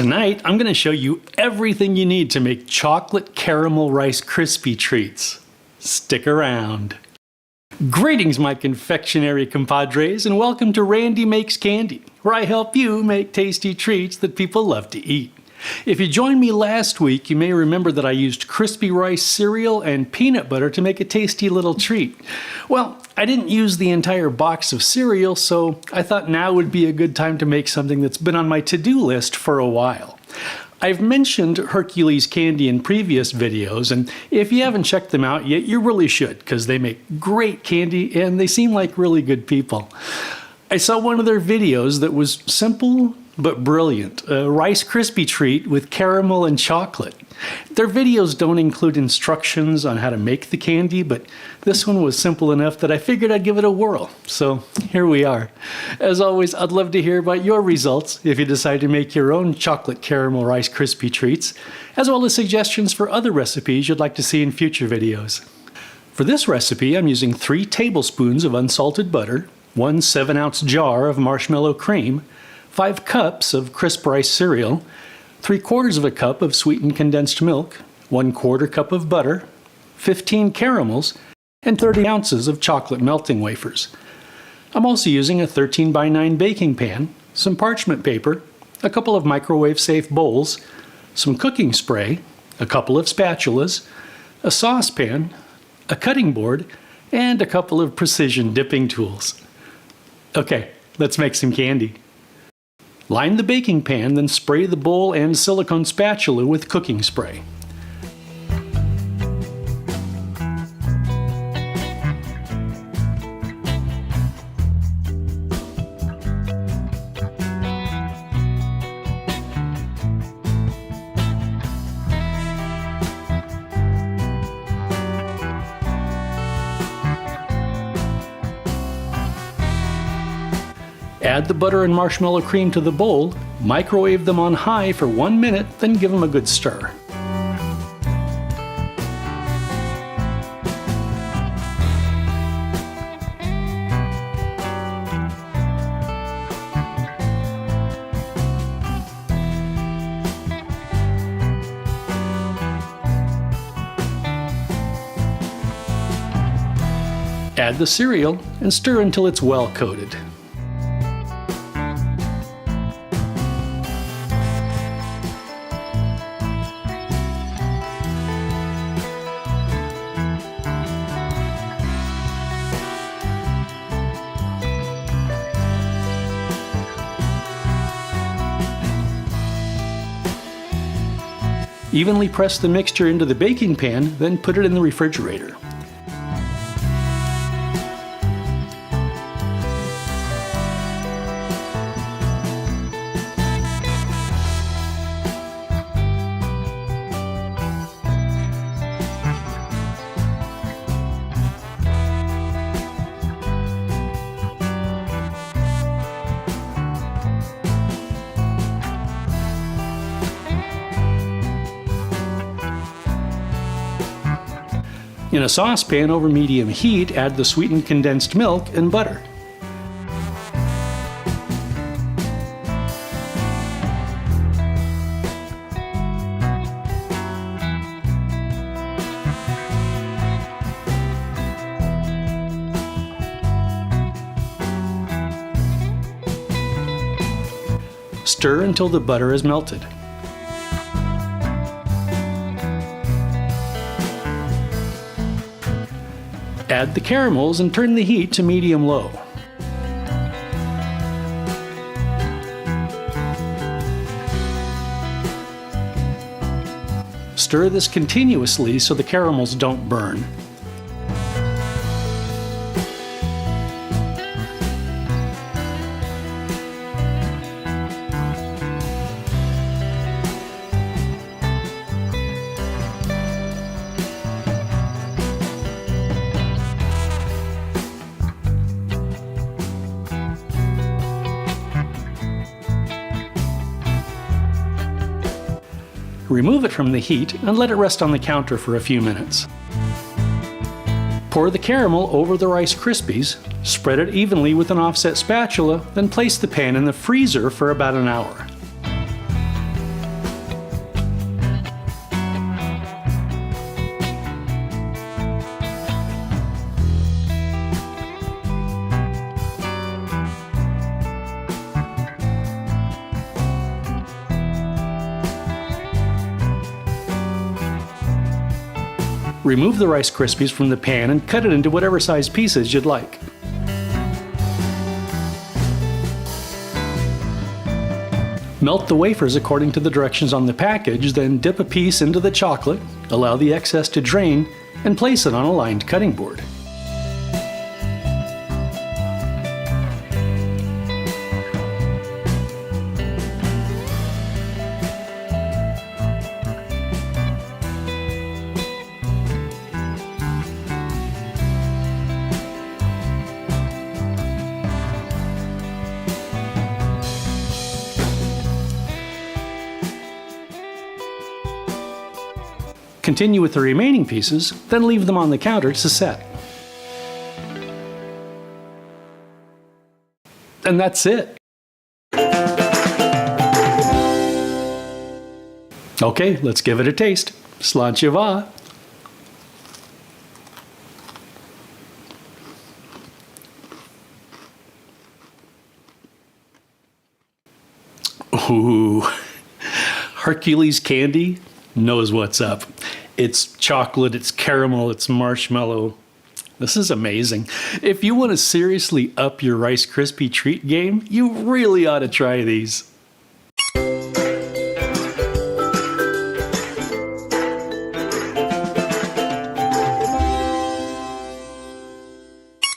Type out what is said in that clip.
Tonight, I'm going to show you everything you need to make chocolate caramel Rice Krispy treats. Stick around. Greetings, my confectionery compadres, and welcome to Randy Makes Candy, where I help you make tasty treats that people love to eat. If you joined me last week, you may remember that I used crispy rice cereal and peanut butter to make a tasty little treat. Well, I didn't use the entire box of cereal, so I thought now would be a good time to make something that's been on my to-do list for a while. I've mentioned Hercules Candy in previous videos, and if you haven't checked them out yet, you really should, because they make great candy and they seem like really good people. I saw one of their videos that was simple but brilliant, a Rice Krispy treat with caramel and chocolate. Their videos don't include instructions on how to make the candy, but this one was simple enough that I figured I'd give it a whirl. So here we are. As always, I'd love to hear about your results if you decide to make your own chocolate caramel Rice Krispy treats, as well as suggestions for other recipes you'd like to see in future videos. For this recipe, I'm using 3 tablespoons of unsalted butter, 1 7-ounce jar of marshmallow cream, 5 cups of crisp rice cereal, 3/4 cup of sweetened condensed milk, 1/4 cup of butter, 15 caramels, and 30 ounces of chocolate melting wafers. I'm also using a 13x9 baking pan, some parchment paper, a couple of microwave-safe bowls, some cooking spray, a couple of spatulas, a saucepan, a cutting board, and a couple of precision dipping tools. Okay, let's make some candy. Line the baking pan, then spray the bowl and silicone spatula with cooking spray. Add the butter and marshmallow cream to the bowl, microwave them on high for 1 minute, then give them a good stir. Add the cereal and stir until it's well coated. Evenly press the mixture into the baking pan, then put it in the refrigerator. In a saucepan over medium heat, add the sweetened condensed milk and butter. Stir until the butter is melted. Add the caramels and turn the heat to medium-low. Stir this continuously so the caramels don't burn. Remove it from the heat and let it rest on the counter for a few minutes. Pour the caramel over the Rice Krispies, spread it evenly with an offset spatula, then place the pan in the freezer for about an hour. Remove the Rice Krispies from the pan and cut it into whatever size pieces you'd like. Melt the wafers according to the directions on the package, then dip a piece into the chocolate, allow the excess to drain, and place it on a lined cutting board. Continue with the remaining pieces, then leave them on the counter to set. And that's it. Okay, let's give it a taste. Sláinte mhath. Ooh, Hercules candy knows what's up. It's chocolate, it's caramel, it's marshmallow. This is amazing. If you want to seriously up your Rice Krispy treat game, you really ought to try these.